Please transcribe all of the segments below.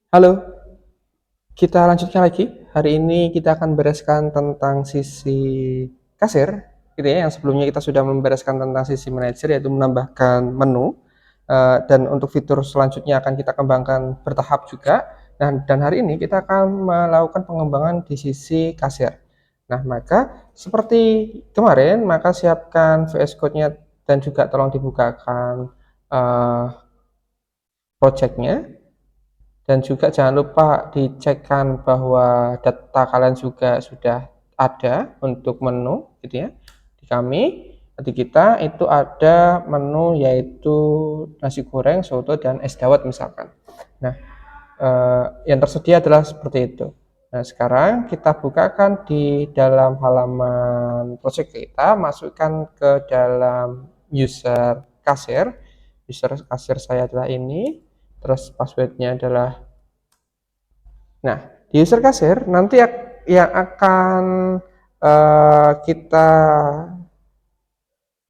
Halo, kita lanjutkan lagi. Hari ini kita akan bereskan tentang sisi kasir, gitu ya. Yang sebelumnya kita sudah membereskan tentang sisi manajer, yaitu menambahkan menu. Dan untuk fitur selanjutnya akan kita kembangkan bertahap juga. Dan hari ini kita akan melakukan pengembangan di sisi kasir. Nah, maka seperti kemarin, maka siapkan VS Code-nya dan juga tolong dibukakan uh, project-nya. Dan juga jangan lupa dicekkan bahwa data kalian juga sudah ada untuk menu gitu ya. Di kami, di kita itu ada menu yaitu nasi goreng, soto, dan es dawet misalkan. Nah, yang tersedia adalah seperti itu. Nah, sekarang kita bukakan di dalam halaman project kita, masukkan ke dalam user kasir. User kasir saya adalah ini, terus passwordnya adalah. Nah, di user kasir nanti yang akan kita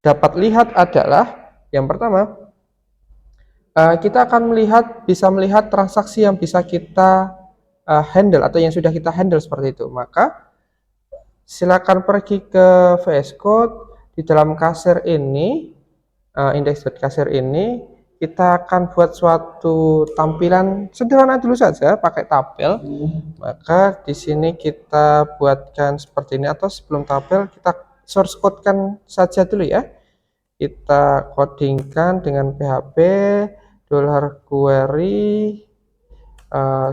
dapat lihat adalah yang pertama, kita akan bisa melihat transaksi yang bisa kita handle atau yang sudah kita handle seperti itu. Maka silakan pergi ke VS Code di dalam kasir ini, index.kasir ini kita akan buat suatu tampilan sederhana dulu saja pakai tabel. Maka di sini kita buatkan seperti ini, atau sebelum tabel kita source codekan saja dulu ya. Kita codingkan dengan PHP $query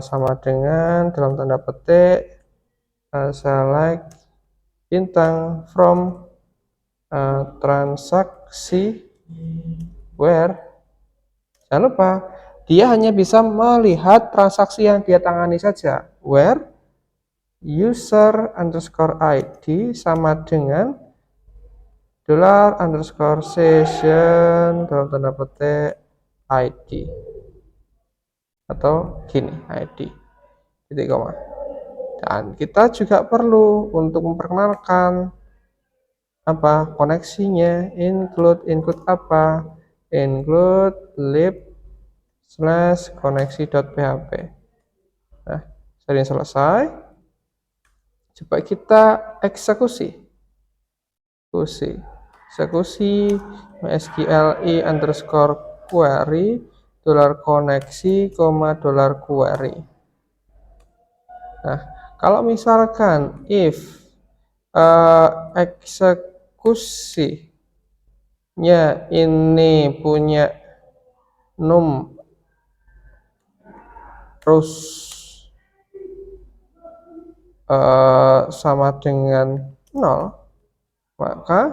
sama dengan dalam tanda petik select bintang from transaksi where. Jangan lupa dia hanya bisa melihat transaksi yang dia tangani saja, where user underscore ID sama dengan $_session dalam tanda petik ID, atau gini ID titik koma. Dan kita juga perlu untuk memperkenalkan apa koneksinya, include apa, include lib slash koneksi.php. Nah, sudah selesai. Coba kita eksekusi MySQLi underscore query $koneksi, $query. Nah, kalau misalkan if eksekusinya ini punya num terus sama dengan 0, maka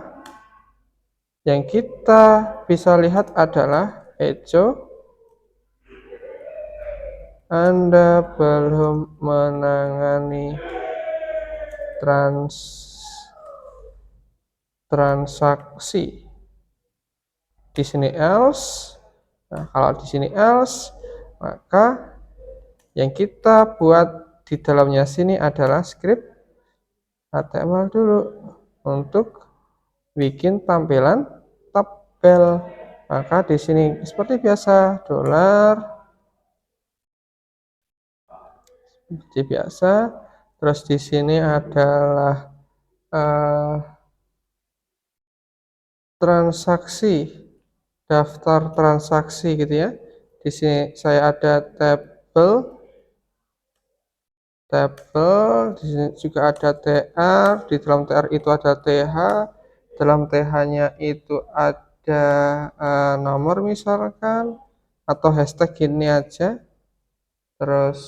yang kita bisa lihat adalah echo Anda belum menangani transaksi. Di sini else. Nah, kalau di sini else, maka yang kita buat di dalamnya sini adalah script HTML dulu untuk bikin tampilan tabel. Maka di sini seperti biasa seperti biasa. Terus di sini adalah transaksi, daftar transaksi gitu ya. Di sini saya ada tabel, di sini juga ada tr, di dalam tr itu ada th, dalam th-nya itu ada nomor misalkan, atau hashtag gini aja, terus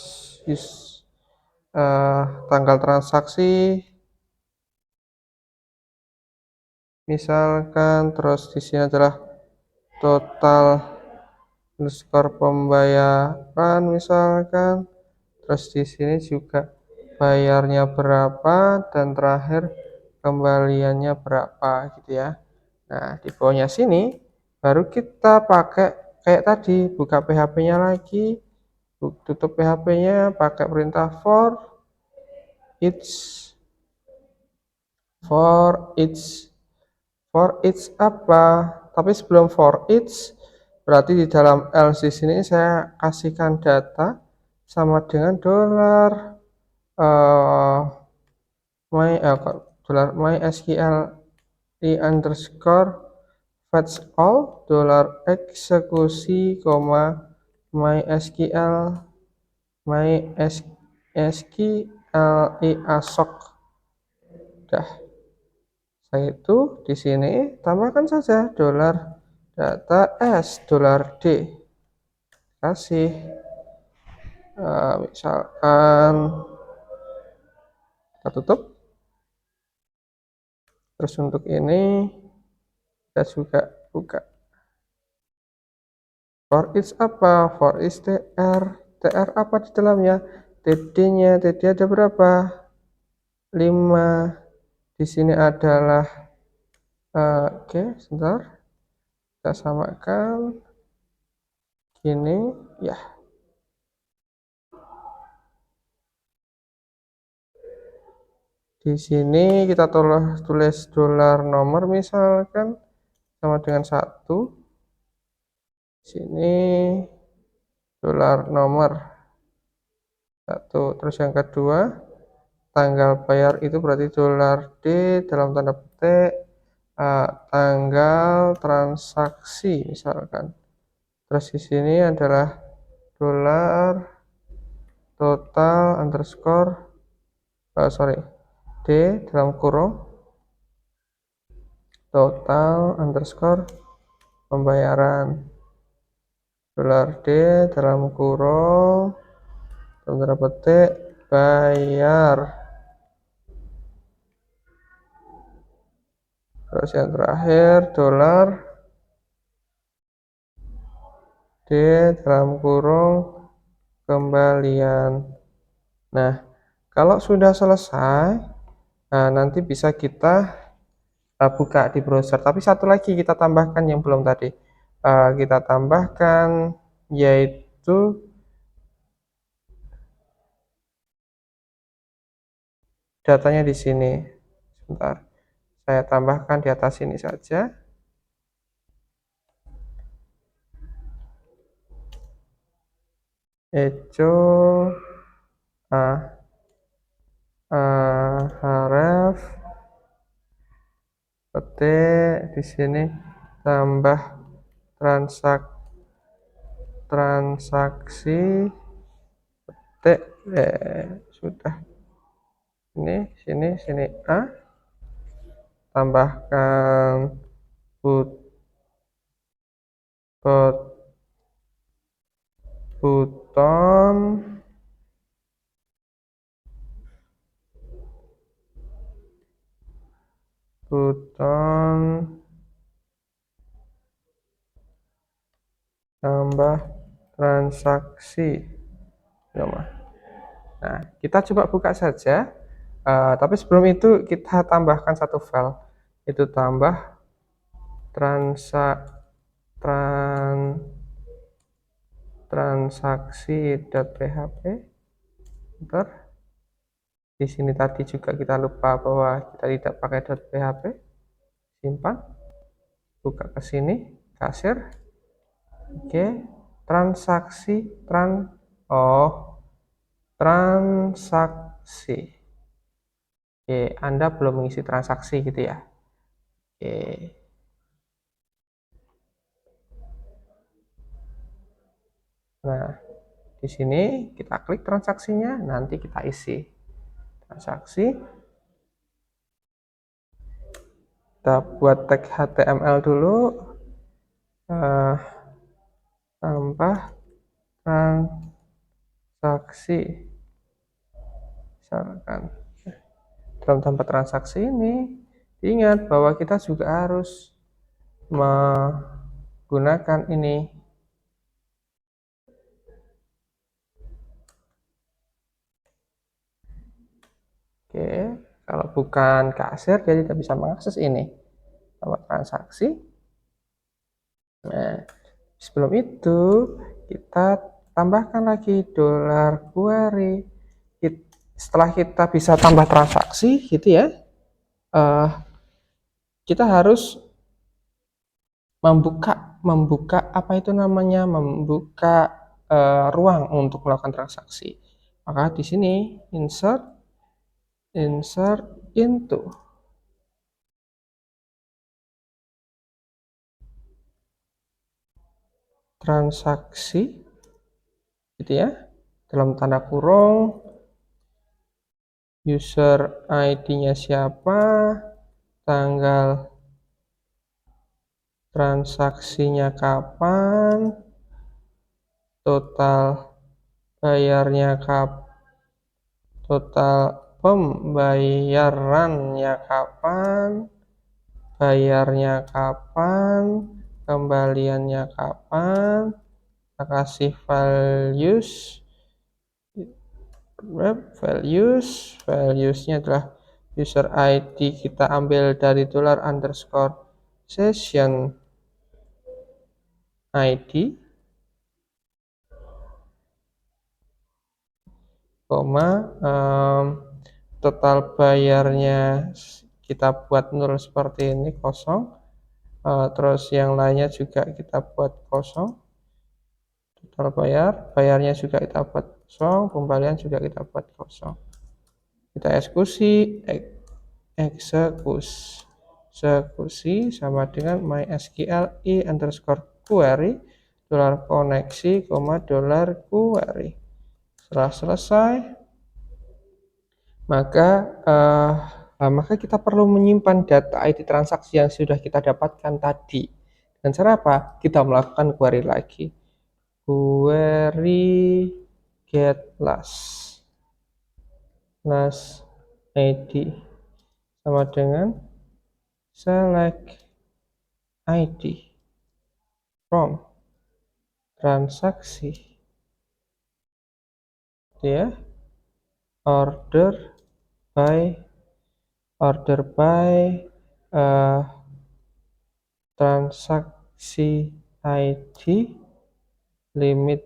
tanggal transaksi misalkan, terus di sini adalah total underscore pembayaran misalkan, terus di sini juga bayarnya berapa, dan terakhir kembaliannya berapa gitu ya. Nah, di bawahnya sini baru kita pakai kayak tadi, buka PHP-nya lagi, tutup PHP-nya, pakai perintah for each apa, tapi sebelum for each berarti di dalam else di sini saya kasihkan data sama dengan dolar dolar MySQL underscore fetch all dolar eksekusi koma MySQL asok. Dah, saya itu di sini tambahkan saja dolar data s dolar d, kasih misalkan kita tutup. Terus untuk ini kita juga buka. For each apa? For each tr apa di dalamnya? td-nya ada berapa? 5. Di sini adalah oke, sebentar. Kita samakan gini ya. Di sini kita tulis dolar nomor misalkan sama dengan 1. Sini dolar nomor 1. Terus yang kedua, tanggal bayar itu berarti dolar D dalam tanda petik tanggal transaksi misalkan. Terus di sini adalah dolar total underscore D dalam kurung total underscore pembayaran dolar D dalam kurung dalam tanda petik bayar. Terus yang terakhir dolar D dalam kurung kembalian. Nah, kalau sudah selesai, nanti bisa kita buka di browser. Tapi satu lagi kita tambahkan yang belum tadi. Kita tambahkan yaitu datanya di sini. Sebentar. Saya tambahkan di atas ini saja. Ejo haref petik di sini tambah transaksi petik sudah ini sini tambahkan buton tambah transaksi. Nah, kita coba buka saja. Tapi sebelum itu kita tambahkan satu file, itu tambah transaksi.php. Bentar. Di sini tadi juga kita lupa bahwa kita tidak pakai .php. Simpan. Buka ke sini, kasir. Oke, transaksi transaksi. Oke, Anda belum mengisi transaksi gitu ya. Oke. Nah, di sini kita klik transaksinya, nanti kita isi transaksi. Kita buat tag HTML dulu. Tambah transaksi. Misalkan dalam tempat transaksi ini, ingat bahwa kita juga harus menggunakan ini. Oke, kalau bukan kasir dia tidak bisa mengakses ini tempat transaksi. Nah, sebelum itu kita tambahkan lagi dolar query. Setelah kita bisa tambah transaksi gitu ya, kita harus membuka apa itu namanya, membuka ruang untuk melakukan transaksi. Maka di sini insert into transaksi gitu ya, dalam tanda kurung user ID-nya siapa, tanggal transaksinya kapan, total bayarnya total pembayarannya kapan, bayarnya kapan, kembaliannya kapan. Kita kasih valuesnya adalah user ID kita ambil dari $_session ID, total bayarnya kita buat 0 seperti ini, kosong. Terus yang lainnya juga kita buat kosong. Total bayarnya juga kita buat kosong, kembalian juga kita buat kosong. Kita eksekusi sama dengan mysqli_query $koneksi, $query. Setelah selesai, maka kita perlu menyimpan data ID transaksi yang sudah kita dapatkan tadi. Dan cara apa? Kita melakukan query lagi. Query get last ID sama dengan select ID from transaksi ya, order by transaksi ID limit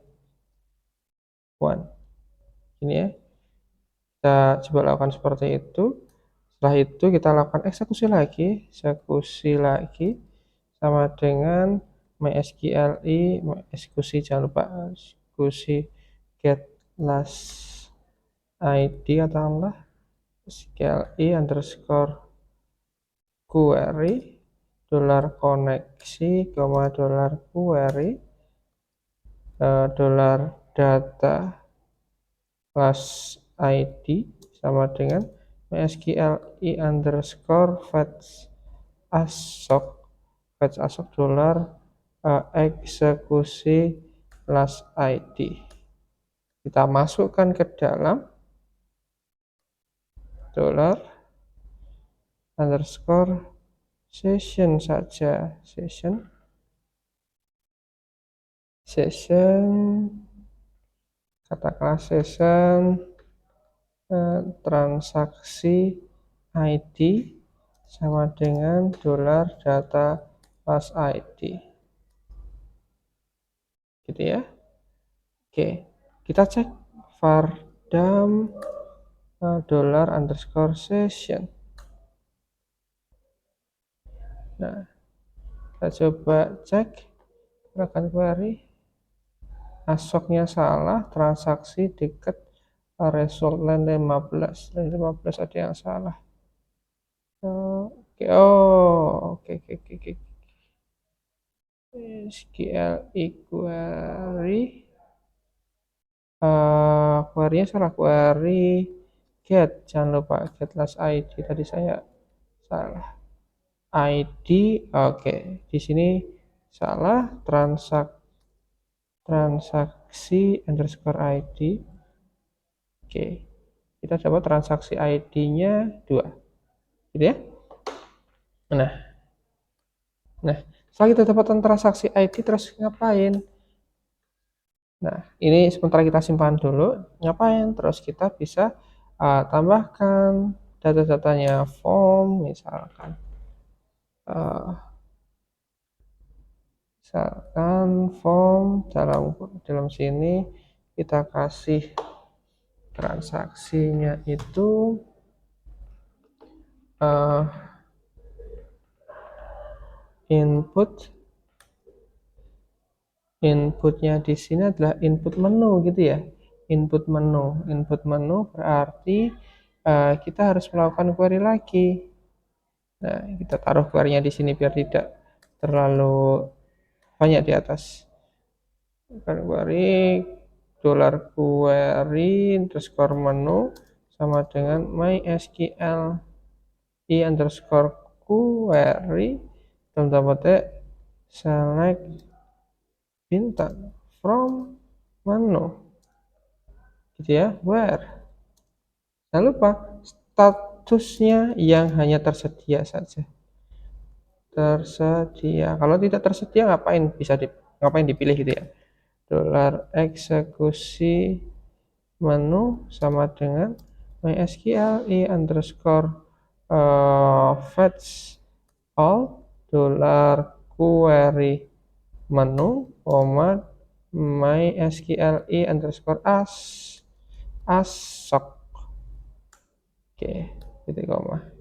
1 ini ya. Kita coba lakukan seperti itu. Setelah itu kita lakukan eksekusi lagi sama dengan jangan lupa eksekusi get last ID katakanlah $_query $koneksi, $query $data class ID sama dengan fetch asok eksekusi last ID. Kita masukkan ke dalam $_session saja, katakanlah session transaksi ID sama dengan $data class ID gitu ya. Oke, kita cek vardam $_session. Nah, kita coba cek akan query, asoknya salah, transaksi dekat result line 15 ada yang salah. Oke. SQLi query query-nya salah, query get, jangan lupa get last ID, tadi saya salah ID. Oke, di sini salah, transaksi _ID. Oke, kita dapat transaksi ID-nya 2 gitu ya. Nah, setelah kita dapatkan transaksi ID, terus ngapain? Nah, ini sementara kita simpan dulu. Ngapain? Terus kita bisa tambahkan data-datanya, form misalkan. Form dalam sini kita kasih transaksinya itu input Inputnya di sini adalah input menu gitu ya. Input menu berarti kita harus melakukan query lagi. Nah, kita taruh query-nya di sini biar tidak terlalu banyak di atas. Query $query underscore menu sama dengan mysql i underscore query dalam tanda petik select bintang from menu gitu ya, where jangan lupa statusnya yang hanya tersedia saja, kalau tidak tersedia ngapain dipilih gitu ya. Eksekusi menu sama dengan mysql i underscore fetch all $query menu mysql i underscore asok. Oke, titik koma.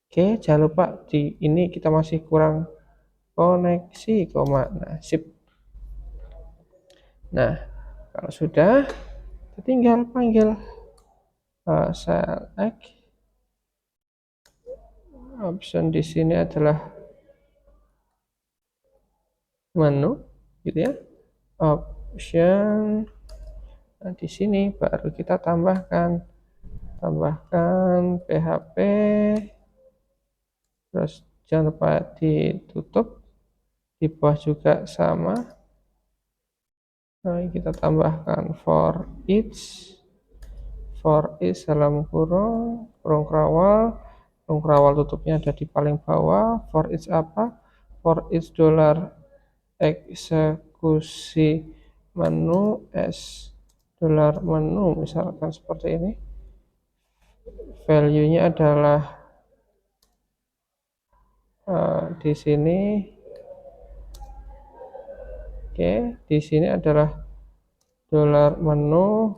Oke, jangan lupa di ini kita masih kurang koneksi koma. Nah, sip. Nah, kalau sudah, tinggal panggil select. Option di sini adalah menu, gitu ya. Option. Nah, di sini baru kita tambahkan PHP. Terus jangan lupa ditutup. Di bawah juga sama. Nah, kita tambahkan for each dalam kurung kerawal tutupnya ada di paling bawah. For each apa? For each dollar eksekusi menu dollar menu, misalkan seperti ini. Value-nya adalah di sini. Oke, di sini adalah dolar menu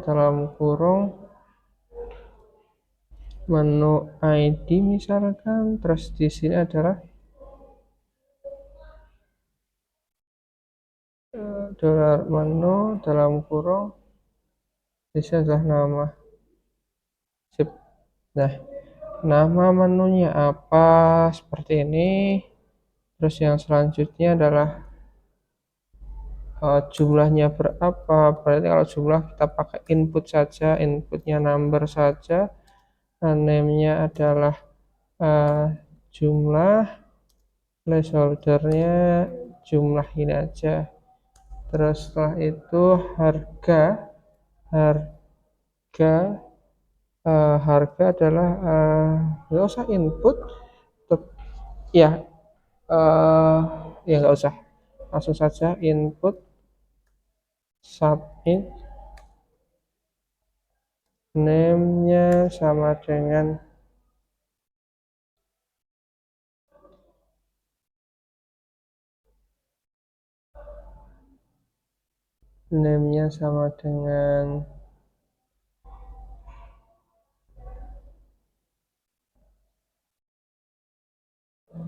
dalam kurung menu ID misalkan, terus di sini adalah dolar menu dalam kurung di sini adalah nama. Sip. Nah, nama menunya apa seperti ini. Terus yang selanjutnya adalah jumlahnya berapa. Berarti kalau jumlah kita pakai input saja, inputnya number saja. Name-nya adalah jumlah, placeholder-nya jumlah ini aja. Terus setelah itu harga adalah nggak usah input ya, ya nggak usah, langsung saja input submit. Name-nya sama dengan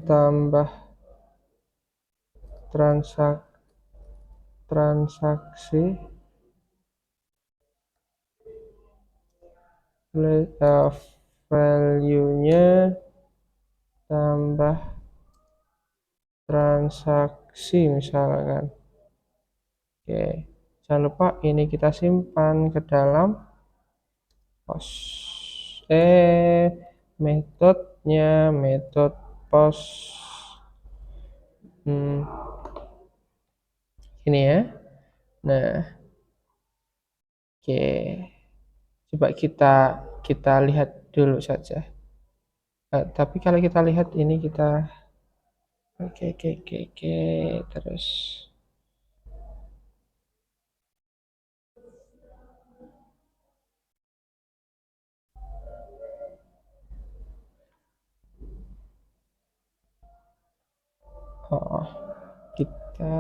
tambah transaksi value-nya tambah transaksi misalkan. Oke, jangan lupa ini kita simpan ke dalam post. Metode post. Ini ya. Nah, oke. Coba kita lihat dulu saja. Tapi kalau kita lihat ini kita oke, terus kita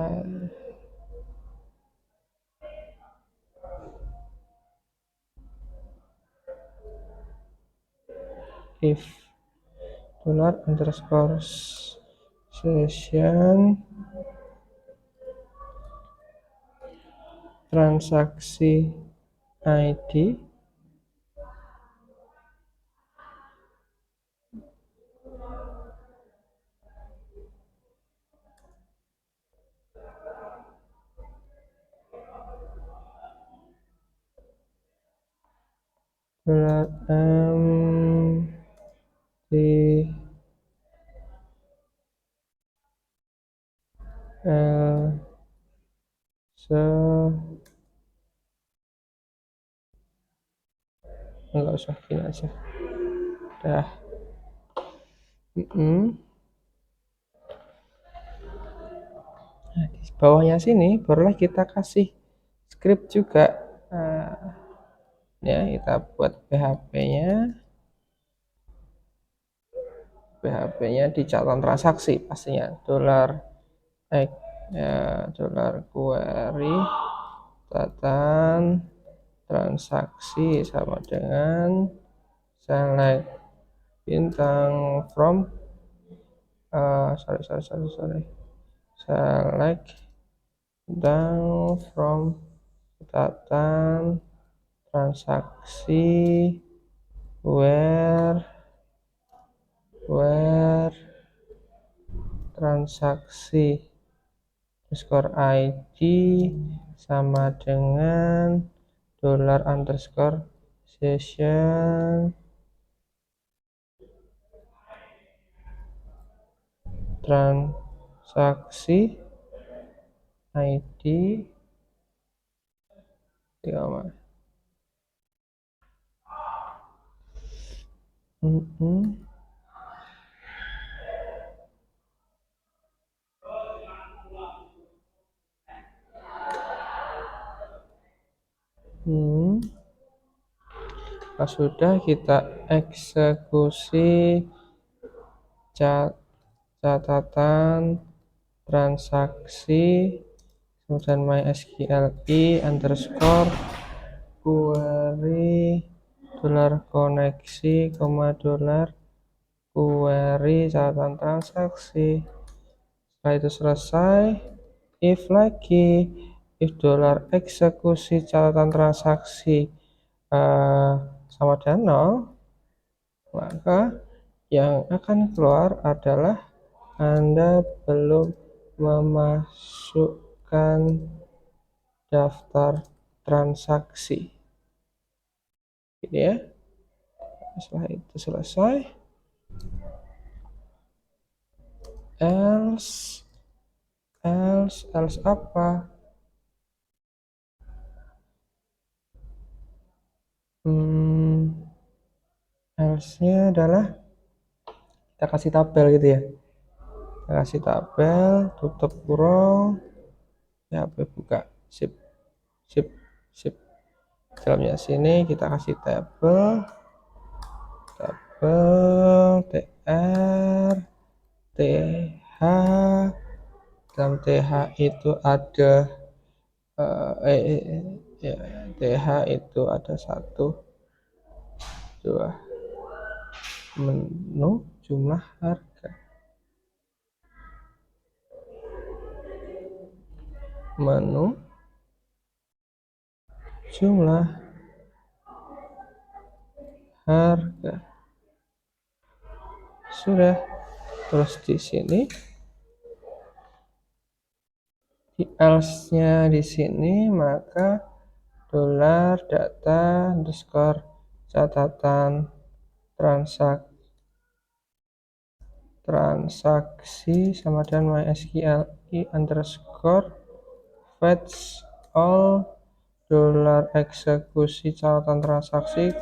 if $_ session transaksi ID enggak usah gini aja dah. Nah, di bawahnya sini barulah kita kasih script juga. Ya, kita buat PHP-nya di catatan transaksi pastinya $query catatan transaksi sama dengan select bintang from select bintang from catatan transaksi where transaksi $ID sama dengan $_ session transaksi ID Pas sudah kita eksekusi catatan transaksi kemudian mysqli_query $koneksi, $query catatan transaksi. Setelah itu selesai, if $eksekusi catatan transaksi sama dengan 0, maka yang akan keluar adalah Anda belum memasukkan daftar transaksi. Gitu ya. Setelah itu selesai, else apa? Else-nya adalah kita kasih tabel gitu ya. Kita kasih tabel, tutup kurung, ya buka, sip. Dalamnya sini kita kasih tabel tr th. Dalam th itu ada th itu ada 1, 2 menu jumlah harga, menu jumlah harga. Sudah. Terus di sini di else-nya di sini maka $data underscore catatan transaksi sama dengan mysqli underscore fetch all $eksekusi catatan transaksi,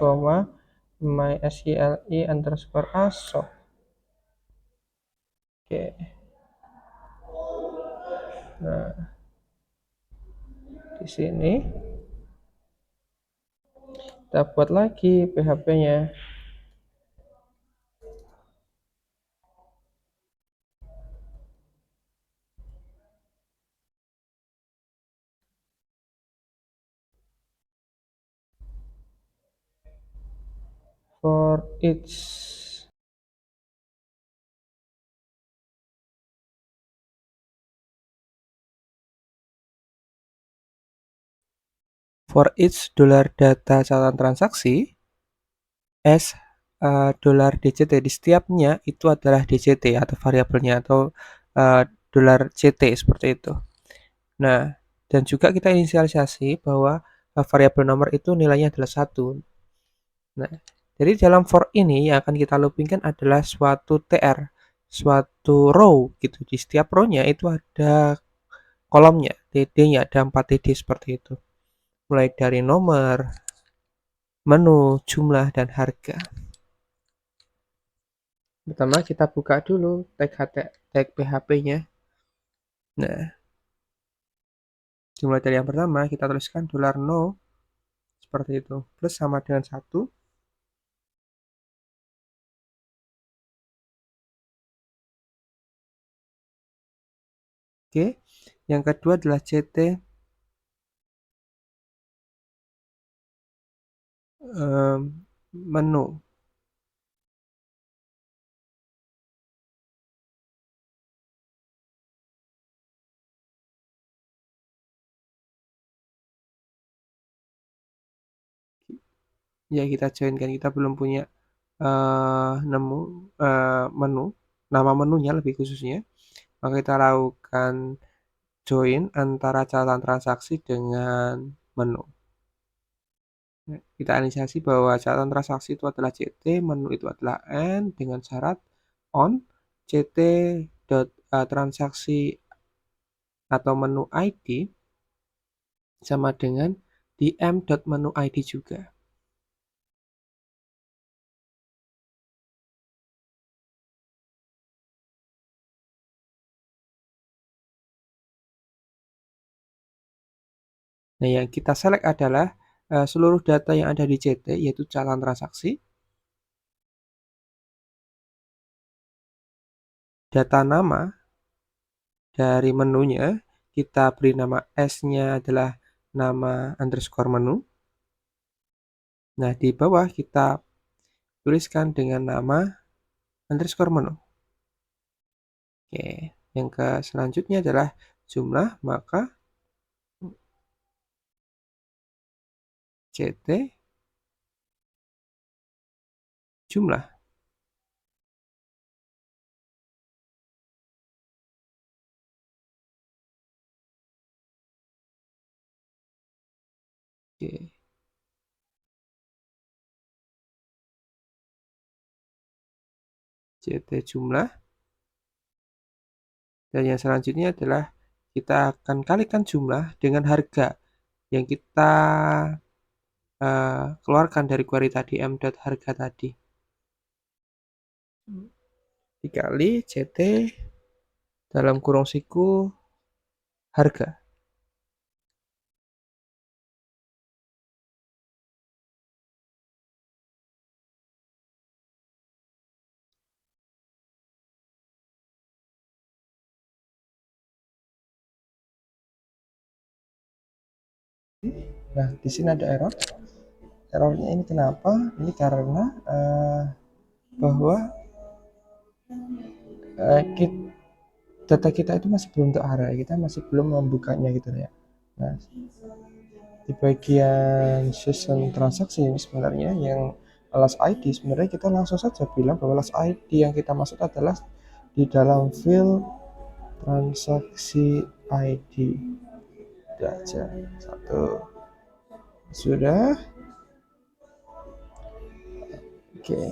mysqli underscore ASO. Oke. Nah, di sini kita buat lagi PHP-nya. For each For each dollar data catatan transaksi, S dolar DCT di setiapnya itu adalah DCT atau variabelnya atau dolar CT seperti itu. Nah, dan juga kita inisialisasi bahwa variabel nomor itu nilainya adalah 1. Nah, jadi dalam for ini yang akan kita loopingkan adalah suatu TR, suatu row gitu. Di setiap row-nya itu ada kolomnya, TD-nya ada 4 TD seperti itu. Mulai dari nomor, menu, jumlah, dan harga. Pertama kita buka dulu tag PHP-nya. Nah, dimulai dari yang pertama kita tuliskan $no seperti itu, plus sama dengan 1. Oke, yang kedua adalah CT menu. Ya kita joinkan, kita belum punya menu, nama menunya lebih khususnya, maka kita lakukan join antara catatan transaksi dengan menu. Kita inisiasi bahwa catatan transaksi itu adalah CT, menu itu adalah N dengan syarat on CT transaksi atau menu ID sama dengan dm.menu ID juga. Nah, yang kita select adalah seluruh data yang ada di CT, yaitu catatan transaksi, data nama dari menunya, kita beri nama S-nya adalah nama underscore menu. Nah, di bawah kita tuliskan dengan nama underscore menu. Oke, yang ke selanjutnya adalah jumlah, maka CT jumlah. Oke. CT jumlah. Dan yang selanjutnya adalah kita akan kalikan jumlah dengan harga yang kita keluarkan dari query tadi, m.harga tadi. Dikali CT dalam kurung siku harga. Nah, di sini ada error. Errornya ini kenapa? Ini karena bahwa data kita itu masih belum terarah, kita masih belum membukanya gitu ya. Nah, di bagian session transaksi ini sebenarnya yang last ID, sebenarnya kita langsung saja bilang bahwa last ID yang kita maksud adalah di dalam field transaksi ID. Itu aja. Satu. Sudah. Oke.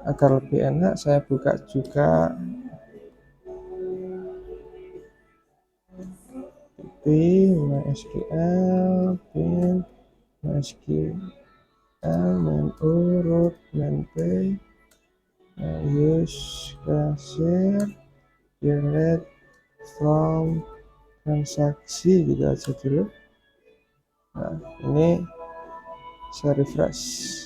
Agar lebih enak saya buka juga MySQL, bin, MySQL, main urut, main pay, use cashier, generate from transaksi gitu aja dulu. Nah, ini saya refresh.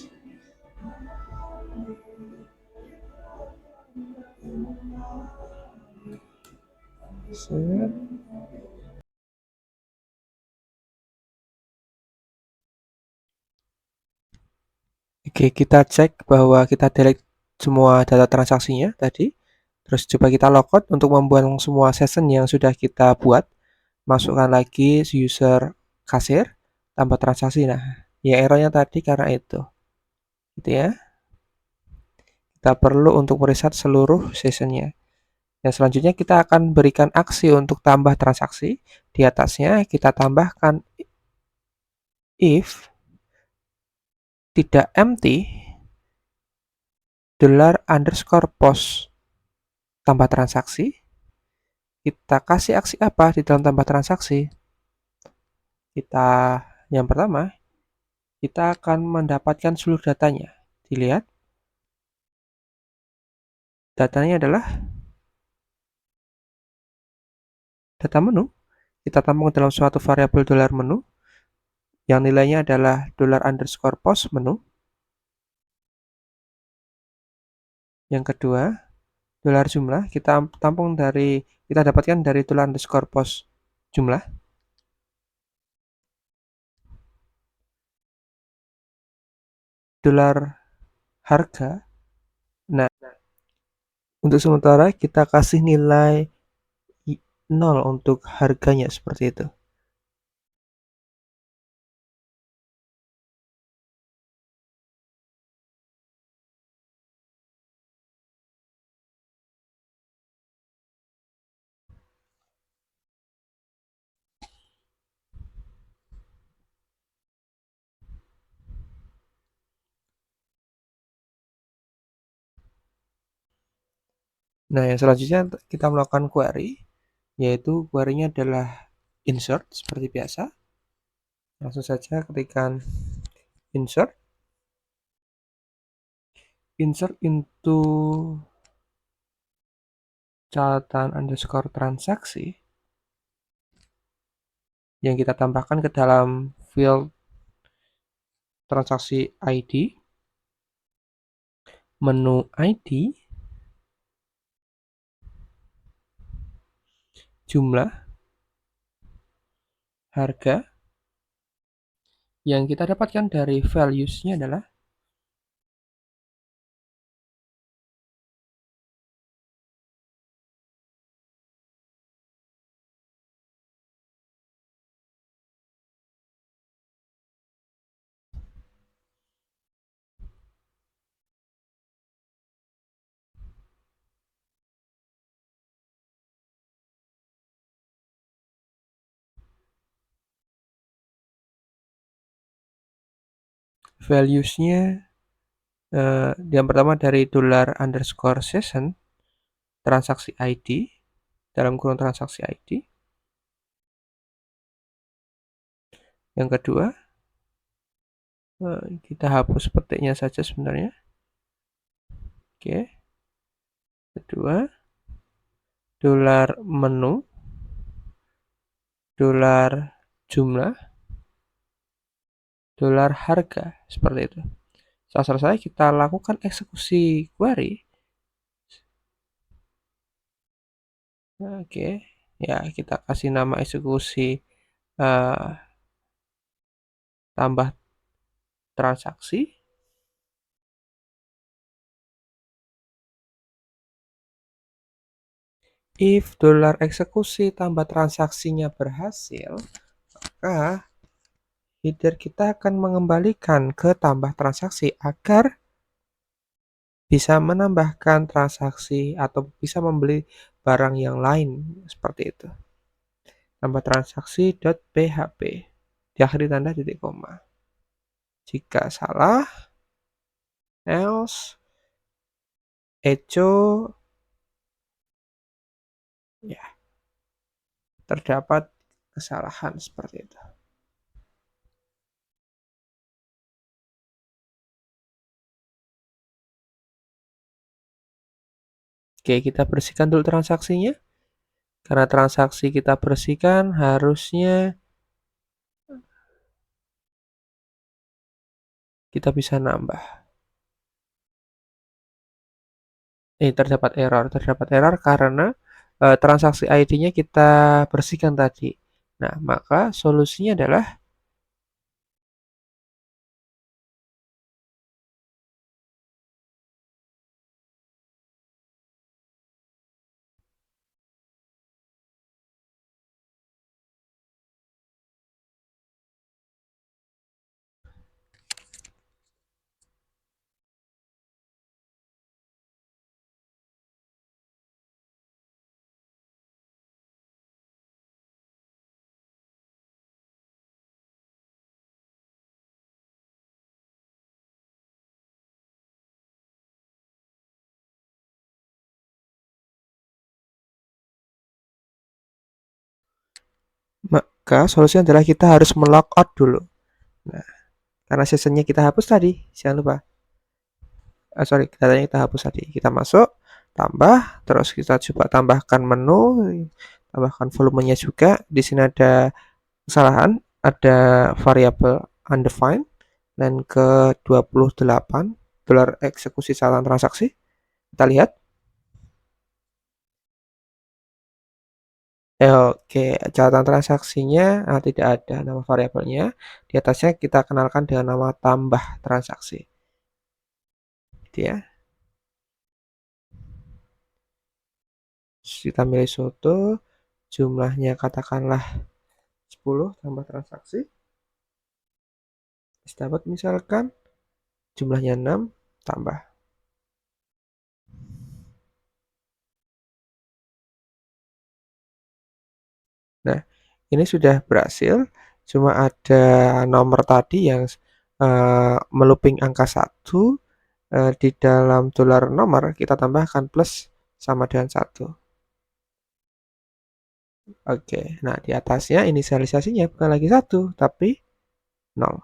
Set. Oke, kita cek bahwa kita delete semua data transaksinya tadi. Terus coba kita logout untuk membuang semua session yang sudah kita buat. Masukkan lagi user kasir tambah transaksi. Nah, ya errornya tadi karena itu, gitu ya. Kita perlu untuk mereset seluruh sessionnya. Dan selanjutnya kita akan berikan aksi untuk tambah transaksi. Di atasnya kita tambahkan if tidak empty $_post tambah transaksi. Kita kasih aksi apa di dalam tambah transaksi? Kita yang pertama, kita akan mendapatkan seluruh datanya. Dilihat, datanya adalah data menu. Kita tampung dalam suatu variabel $menu yang nilainya adalah $_post menu. Yang kedua, $jumlah kita tampung dari kita dapatkan dari $_post jumlah. $harga. Nah, untuk sementara kita kasih nilai 0 untuk harganya seperti itu. Nah, yang selanjutnya kita melakukan query, yaitu query-nya adalah insert seperti biasa. Langsung saja ketikkan insert into catatan underscore transaksi yang kita tambahkan ke dalam field transaksi ID, menu ID, jumlah, harga. Yang kita dapatkan dari values-nya adalah values-nya yang pertama dari $_session transaksi ID dalam kurung transaksi ID. Yang kedua, kita hapus petiknya saja sebenarnya. Oke. Kedua, $menu, $jumlah, $harga, seperti itu. Setelah selesai kita lakukan eksekusi query. Oke, ya kita kasih nama eksekusi tambah transaksi. If $eksekusi tambah transaksinya berhasil, maka header kita akan mengembalikan ke tambah transaksi agar bisa menambahkan transaksi atau bisa membeli barang yang lain seperti itu. Tambah transaksi.php diakhiri tanda titik koma. Jika salah, else, echo, ya, terdapat kesalahan seperti itu. Oke, kita bersihkan dulu transaksinya. Karena transaksi kita bersihkan, harusnya kita bisa nambah. Terdapat error karena transaksi ID-nya kita bersihkan tadi. Nah, maka solusinya adalah maka solusinya adalah kita harus melogout dulu. Nah, karena sessionnya kita hapus tadi, jangan lupa. Sorry, datanya kita hapus tadi. Kita masuk, tambah, terus kita coba tambahkan menu, tambahkan volumenya juga. Di sini ada kesalahan, ada variabel undefined dan ke 28 dolar eksekusi catatan transaksi. Kita lihat. Oke, catatan transaksinya tidak ada nama variabelnya. Di atasnya kita kenalkan dengan nama tambah transaksi. Gitu ya. Kita milih soto, jumlahnya katakanlah 10 tambah transaksi. Dapat misalkan jumlahnya 6 tambah. Nah, ini sudah berhasil. Cuma ada nomor tadi yang melooping angka 1 di dalam dolar nomor kita tambahkan plus sama dengan 1. Oke, nah di atasnya inisialisasinya bukan lagi 1 tapi 0.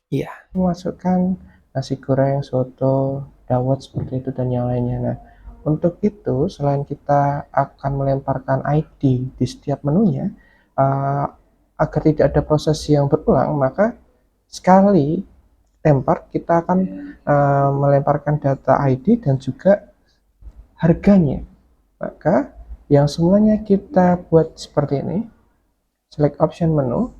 Iya, memasukkan nasi goreng, soto, dawet seperti itu dan yang lainnya. Nah, untuk itu selain kita akan melemparkan ID di setiap menunya, agar tidak ada proses yang berulang, maka sekali lempar kita akan melemparkan data ID dan juga harganya. Maka yang semuanya kita buat seperti ini. Select option menu.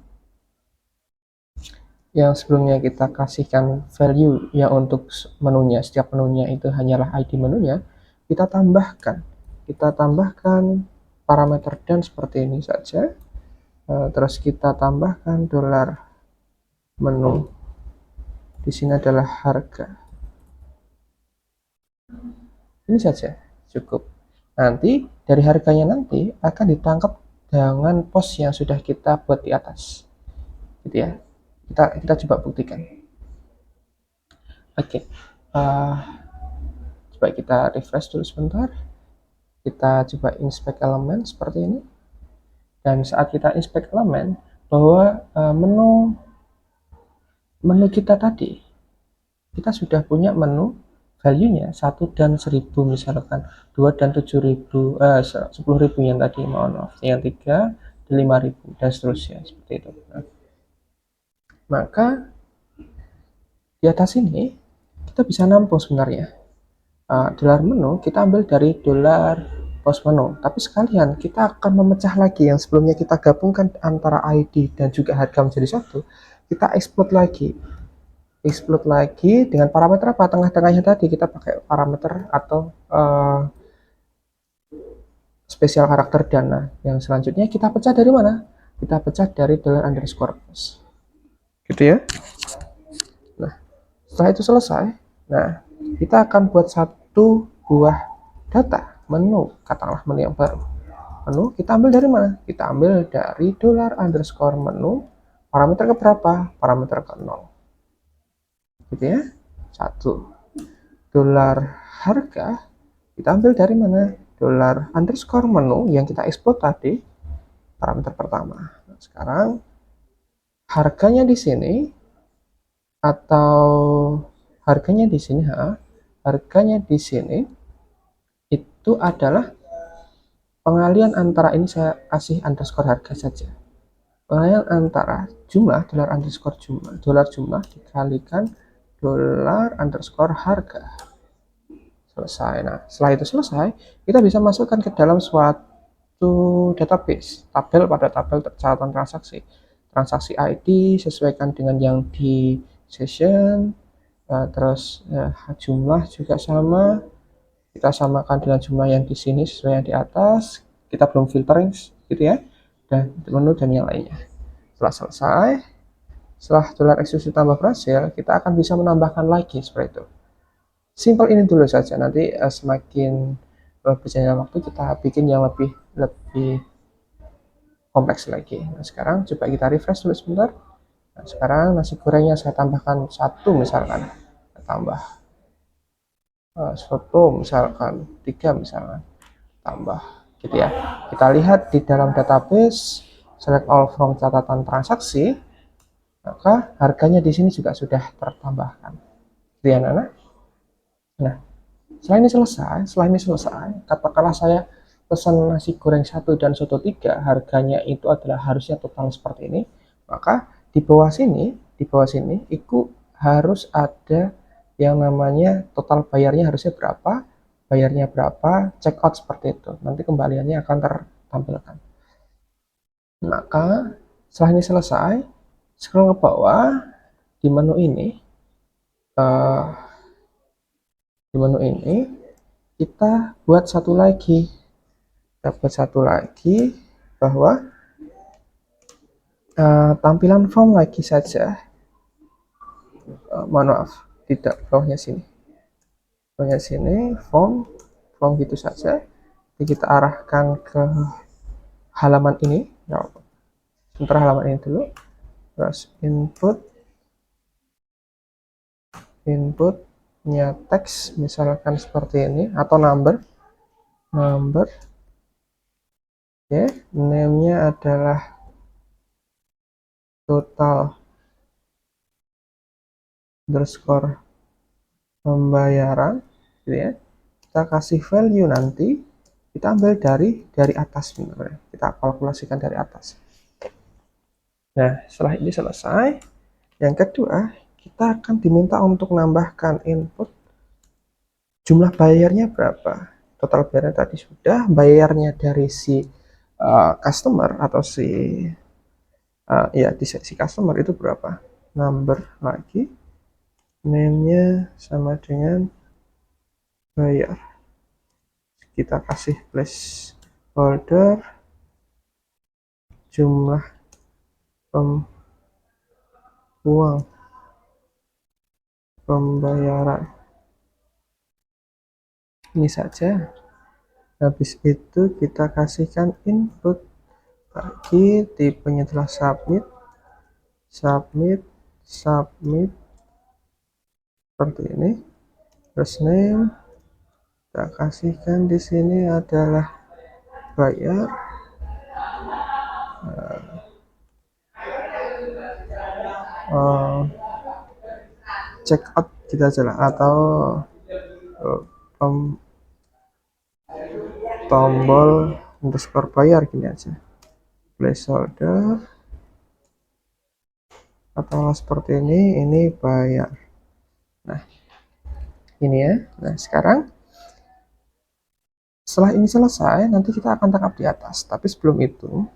Yang sebelumnya kita kasihkan value yang untuk menunya, setiap menunya itu hanyalah ID menunya, kita tambahkan parameter dan seperti ini saja. Terus kita tambahkan dolar menu, di sini adalah harga, ini saja cukup. Nanti dari harganya nanti akan ditangkap dengan pos yang sudah kita buat di atas, gitu ya. Kita coba buktikan. Oke, coba kita refresh dulu sebentar. Kita coba inspect elemen seperti ini. Dan saat kita inspect elemen, bahwa menu kita tadi, kita sudah punya menu value-nya 1 dan 1000 misalkan, 2 dan 7000, 10.000 yang tadi, mohon maaf, yang 3 dan 5000 dan seterusnya seperti itu. Nah, maka di atas ini kita bisa nampung sebenarnya. Dolar menu kita ambil dari dolar pos menu, tapi sekalian kita akan memecah lagi yang sebelumnya kita gabungkan antara ID dan juga harga menjadi satu. Kita explode lagi dengan parameter apa? Tengah-tengahnya tadi kita pakai parameter atau spesial karakter dana. Yang selanjutnya kita pecah dari mana? Kita pecah dari dollar underscore pos, gitu ya. Nah, setelah itu selesai, nah kita akan buat satu buah data menu, katakanlah menu yang baru. Menu kita ambil dari mana? Kita ambil dari dollar underscore menu, parameter ke berapa? Parameter ke 0, gitu ya. 1. Dolar harga kita ambil dari mana? Dolar underscore menu yang kita export tadi, parameter pertama. Nah, sekarang harganya di sini, atau harganya di sini, harganya di sini itu adalah pengalian antara, ini saya kasih underscore harga saja, pengalian antara jumlah dolar underscore jumlah dikalikan dolar underscore harga. Selesai. Nah, setelah itu selesai, kita bisa masukkan ke dalam suatu database, tabel pada tabel catatan transaksi ID sesuaikan dengan yang di session. Terus jumlah juga sama, kita samakan dengan jumlah yang di sini sesuai yang di atas, kita belum filtering gitu ya, dan menu dan yang lainnya. Setelah selesai, setelah dolar eksekusi tambah berhasil, kita akan bisa menambahkan lagi seperti itu. Simple ini dulu saja, nanti semakin berjalannya waktu kita bikin yang lebih kompleks lagi. Nah, sekarang coba kita refresh dulu sebentar. Nah, sekarang nasi gorengnya saya tambahkan 1 misalkan, tambah soto misalkan 3 misalkan, tambah gitu ya. Kita lihat di dalam database, select all from catatan transaksi, maka harganya di sini juga sudah tertambahkan. Gitu ya, Nana? Nah, setelah ini selesai, katakanlah saya pesan nasi goreng 1 dan soto 3, harganya itu adalah harusnya total seperti ini, maka di bawah sini itu harus ada yang namanya total bayarnya berapa, check out seperti itu. Nanti kembaliannya akan tertampilkan. Maka setelah ini selesai, scroll ke bawah di menu ini, eh, di menu ini kita buat satu lagi, bahwa tampilan form lagi saja. Mohon maaf, tidak bawahnya sini form gitu saja. Jadi kita arahkan ke halaman ini, ya, sebentar, halaman ini dulu, terus inputnya teks misalkan seperti ini, atau number, oke, name-nya adalah total underscore pembayaran, gitu ya. Kita kasih value, nanti kita ambil dari atas, sebenarnya kita kalkulasikan dari atas. Nah, setelah ini selesai, yang kedua kita akan diminta untuk menambahkan input jumlah bayarnya berapa. Total bayarnya tadi sudah, bayarnya dari si customer atau ya di si customer itu berapa, number lagi, name-nya sama dengan bayar, kita kasih placeholder jumlah uang pembayaran ini saja. Habis itu kita kasihkan input lagi, tipenya adalah submit seperti ini. Terus name kita kasihkan di sini adalah bayar. Check out kita aja lah, atau tombol underscore bayar gini aja, placeholder atau seperti ini bayar. Nah, ini ya. Nah, sekarang setelah ini selesai, nanti kita akan tangkap di atas. Tapi sebelum itu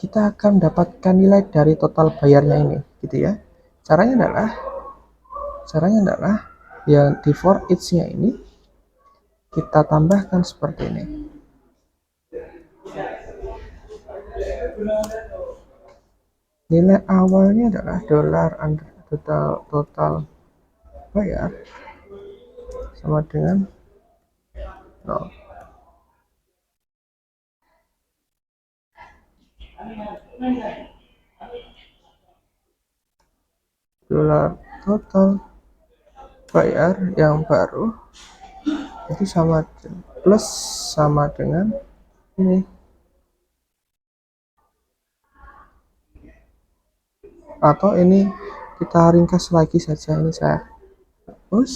kita akan mendapatkan nilai dari total bayarnya ini, gitu ya. Caranya adalah yang di for each-nya ini kita tambahkan seperti ini. Nilai awalnya adalah total bayar sama dengan 0. Total bayar yang baru itu sama dengan ini, atau ini kita ringkas lagi saja. Ini saya hapus,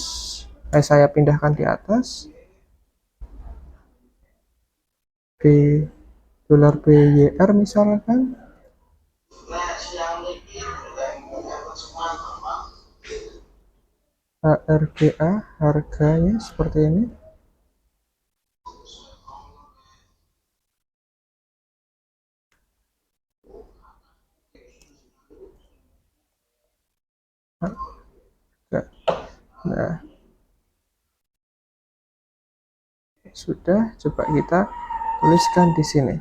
saya pindahkan di atas, $BYR misalkan. HRGA, harganya seperti ini. Nah, sudah, coba kita tuliskan di sini.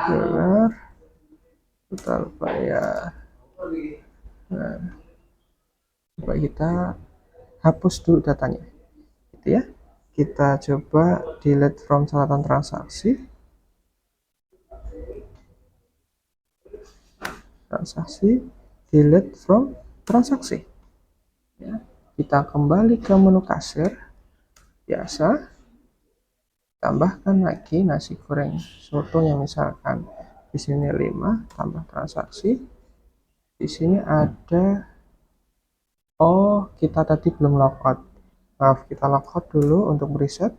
Dolar total bayar. Nah, coba kita hapus dulu datanya, gitu ya. Kita coba delete from catatan transaksi, delete from transaksi, ya. Kita kembali ke menu kasir biasa, tambahkan lagi nasi goreng sotonya, misalkan di sini 5, tambah transaksi. Di sini ada, oh kita tadi belum logout, maaf, kita logout dulu untuk reset.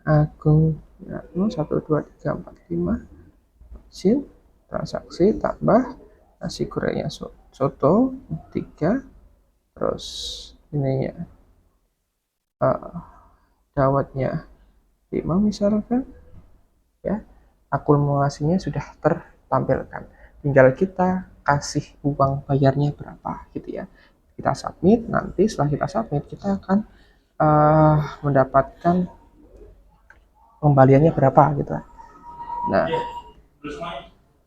Agung 1 2 3 4 5 sin transaksi tambah nasi gorengnya soto 3, terus ini ya dawetnya 5 misalkan ya. Akumulasinya sudah tertampilkan, tinggal kita kasih uang bayarnya berapa gitu ya. Kita submit, nanti setelah kita submit kita akan mendapatkan kembaliannya berapa gitu. Nah,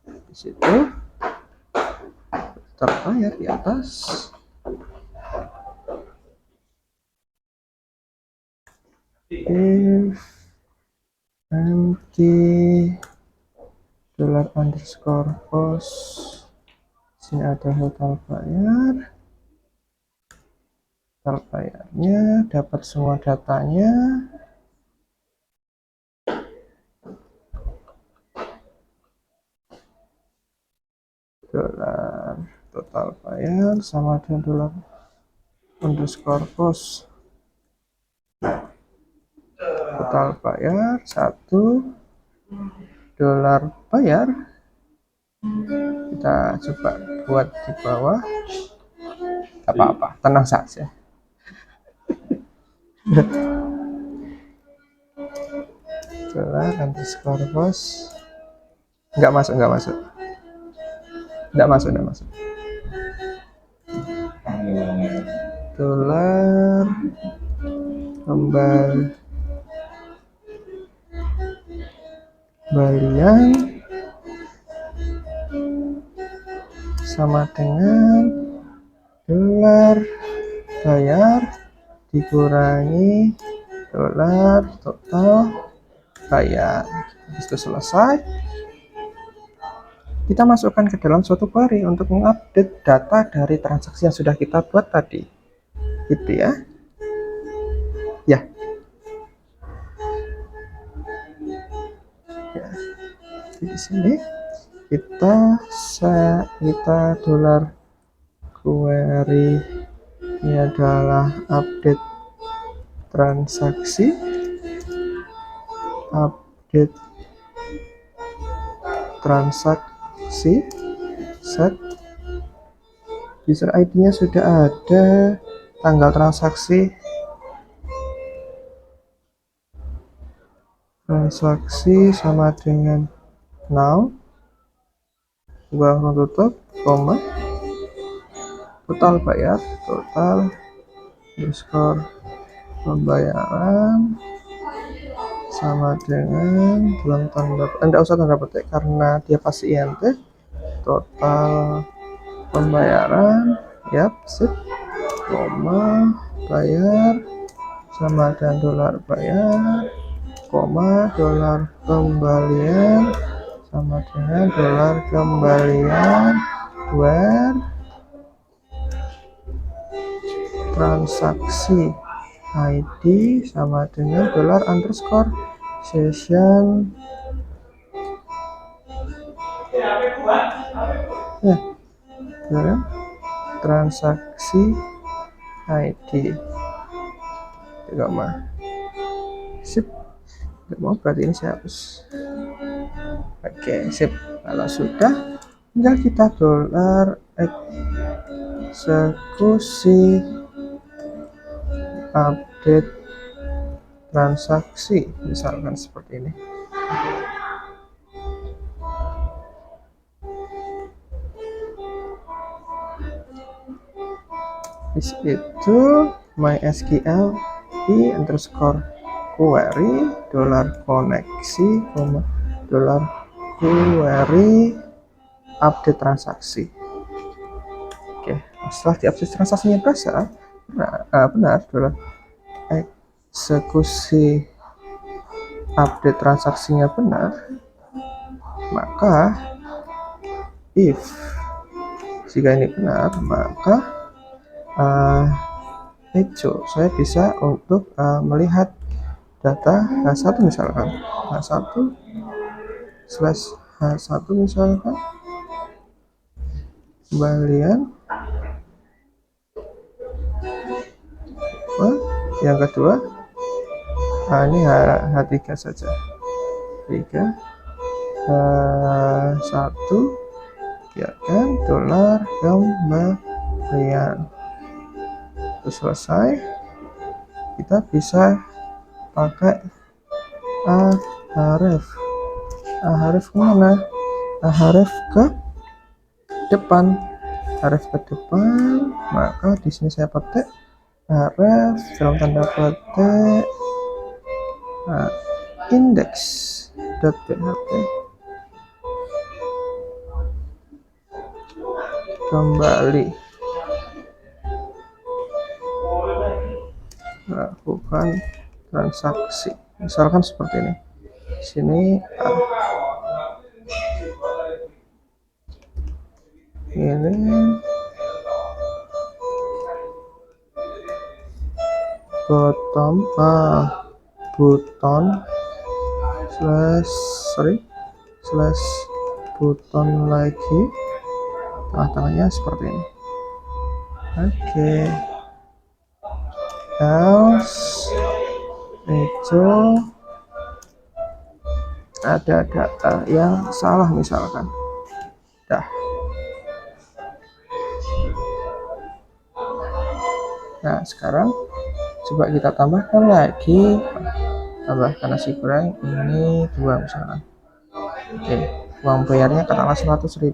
di situ terbayar di atas. If nanti $_post, sini ada total bayarnya, dapat semua datanya. Dolar total bayar sama dengan $_post total bayar 1 dolar bayar. Kita coba buat di bawah, apa-apa, tenang saja. $_post nggak masuk dolar kembalian sama dengan dolar bayar dikurangi dolar total bayar. Habis itu selesai, kita masukkan ke dalam suatu query untuk mengupdate data dari transaksi yang sudah kita buat tadi, gitu ya. Ya, di sini kita dolar query ini adalah update transaksi, set user ID-nya sudah ada, tanggal transaksi sama dengan now, uang tutup, koma, total bayar, pembayaran sama dengan dalam tanda, Anda usah tanda petik karena dia pasti INT. Total pembayaran, sip, koma, bayar sama dengan dolar bayar, koma, dolar kembalian sama dengan dolar kembalian, where transaksi ID sama dengan $_session ya, transaksi ID sip. Mau berarti ini saya hapus. Oke, sip. Kalau sudah, tinggal kita dolar eksekusi update transaksi, misalkan seperti ini. Di situ MySQL query $koneksi, $query update transaksi. Oke, setelah di-update transaksinya benar, dolar eksekusi update transaksinya benar, maka if jika ini benar, maka hijau, saya bisa untuk melihat data H1 misalkan, H1 slash H1 misalkan, kembalian. Yang kedua, ini H3 saja, 3 H1, ya kan, dolar kembalian. Itu selesai, kita bisa pakai Ahref. Ahref kemana? Ahref ke depan. Ahref ke depan, maka di sini saya petik Ahref dalam tanda petik index.php, kembali lakukan transaksi, misalkan seperti ini. Sini ini button slash button lagi, tengah-tengahnya seperti ini. Oke, else itu ada data yang salah misalkan. Dah. Nah, sekarang coba kita tambahkan lagi, tambahkan nasi goreng ini 2 misalkan. Oke, uang bayarnya katakanlah 100.000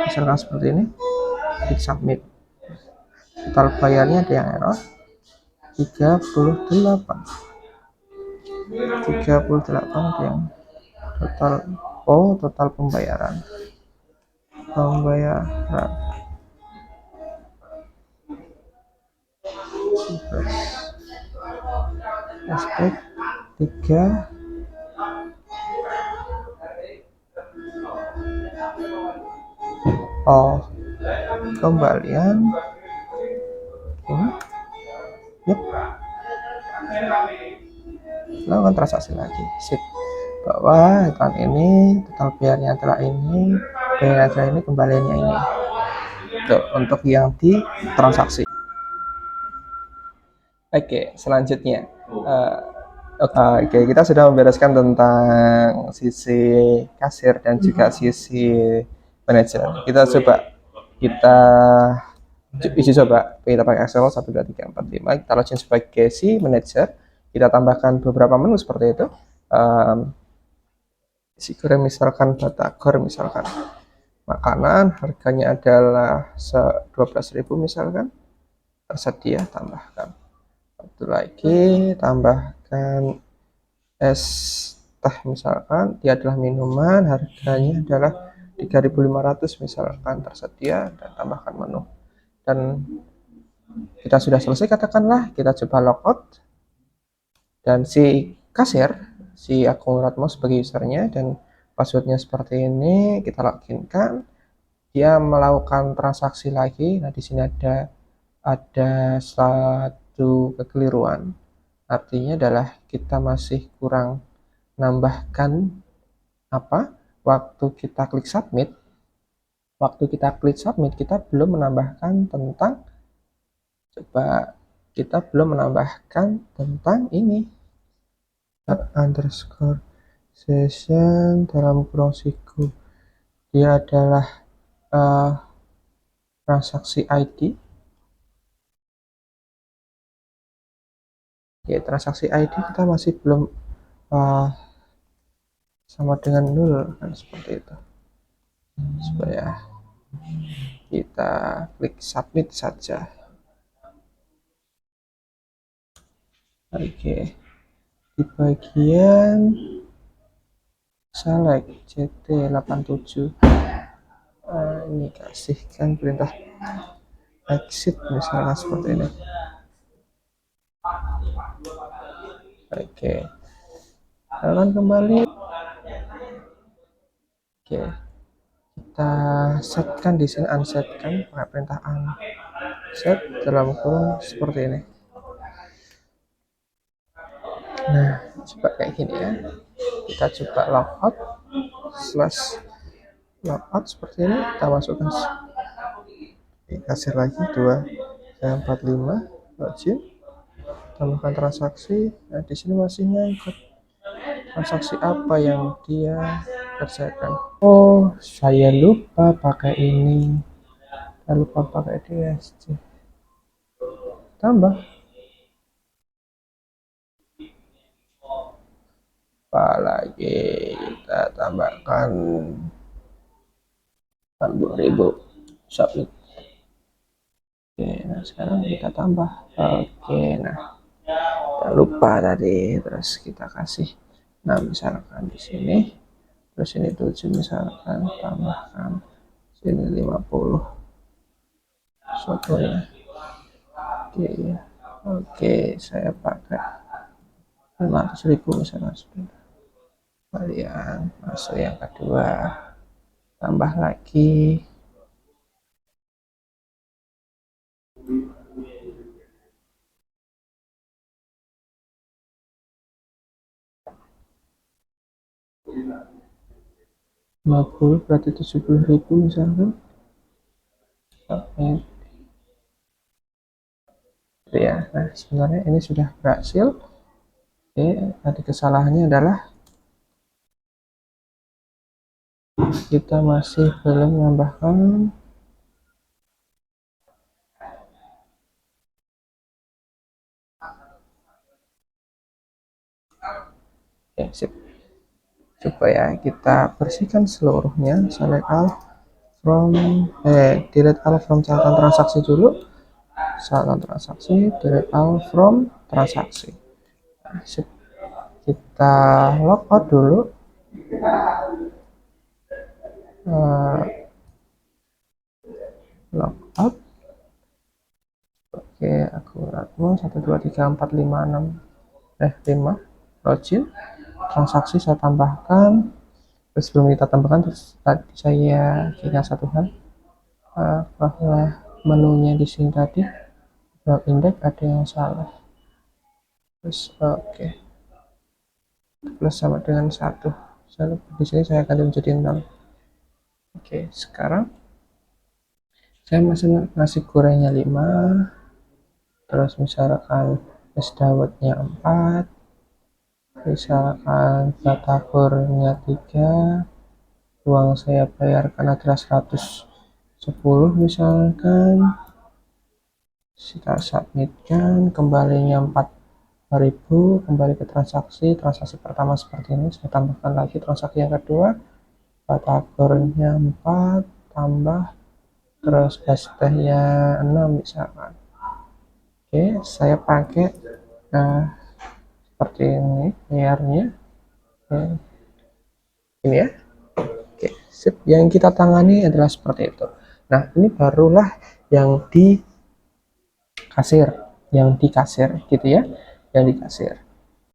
misalkan seperti ini. Klik submit. Total bayarnya ada yang error 38 ada yang total pembayaran aspek 3 kembalian ini. Yep. Lakukan transaksi lagi, sip, bahwa iklan ini total bayarnya adalah ini, bayarnya adalah ini, kembaliannya ini. Tuh, untuk yang di transaksi. Oke, selanjutnya oke, kita sudah membereskan tentang sisi kasir dan juga sisi manajer. Kita uji coba, kita pakai Excel 1, 2, 3, 4, 5, kita login sebagai si manajer, kita tambahkan beberapa menu seperti itu. Si goreng misalkan batagor, misalkan makanan harganya adalah 12.000 misalkan, tersedia, tambahkan. Satu lagi, tambahkan es teh misalkan, dia adalah minuman, harganya adalah 3.500 misalkan, tersedia, dan tambahkan menu. Dan kita sudah selesai, katakanlah kita coba logout, dan si kasir, si akun Ratmo sebagai usernya dan passwordnya seperti ini, kita loginkan, dia melakukan transaksi lagi. Nah, di sini ada satu kekeliruan, artinya adalah kita masih kurang nambahkan waktu kita klik submit kita belum menambahkan tentang ini underscore session dalam kurung siku, dia adalah transaksi ID. Ya, transaksi ID kita masih belum sama dengan 0 kan, seperti itu. Supaya kita klik submit saja. Oke, di bagian select CT87 ini kasihkan perintah exit misalnya seperti ini. Oke, jalan kembali. Oke, kita setkan di sini, unsetkan pakai perintah unset dalam kurung seperti ini. Nah, coba kayak gini ya. Kita coba logout slash logout seperti ini. Kita masukkan kasir lagi 245 login, tambahkan transaksi. Nah, di sini masih nyangkut transaksi apa yang dia kerjakan. Oh, saya lupa pakai ini. Saya lupa pakai DSC. Tambah. Apalagi kita tambahkan 40.000 submit. Oke, nah sekarang kita tambah. Oke, nah kita lupa tadi, terus kita kasih. Nah, misalkan di sini, terus ini 7 misalkan, tambahkan sini 50 fotonya. Oke, oke, saya pakai 500.000 misalkan sudah. Kalian masuk yang kedua, tambah lagi. Rp50 berarti 70.000 misalkan. Oke. Ya, nah sebenarnya ini sudah berhasil. Oke, tadi kesalahannya adalah kita masih belum menambahkan ya, sip. Supaya kita bersihkan seluruhnya, select all from delete all from catatan transaksi dulu, catatan transaksi, delete all from transaksi. Nah, sip. Kita logout dulu. Logout. Oke, akuratmu 1 2 3 4 5 6 5 login. Transaksi saya tambahkan. Terus sebelum kita tambahkan, terus tadi saya ingat satu hal, bahwa menunya di sini tadi indeks ada yang salah. Terus oke, plus sama dengan 1. Di sini saya akan menjadi 0. Oke, sekarang saya masih nasi gorengnya 5, terus misalkan es dawetnya 4, misalkan batagornya 3, uang saya bayarkan adalah 110 misalkan, kita submitkan, kembalinya 4.000, kembali ke transaksi pertama seperti ini. Saya tambahkan lagi transaksi yang kedua, batagornya 4 tambah, terus es tehnya 6 misalkan. Oke, saya pakai seperti ini layarnya. Ini ya. Oke, sip. Yang kita tangani adalah seperti itu. Nah, ini barulah yang di kasir gitu ya, yang di kasir.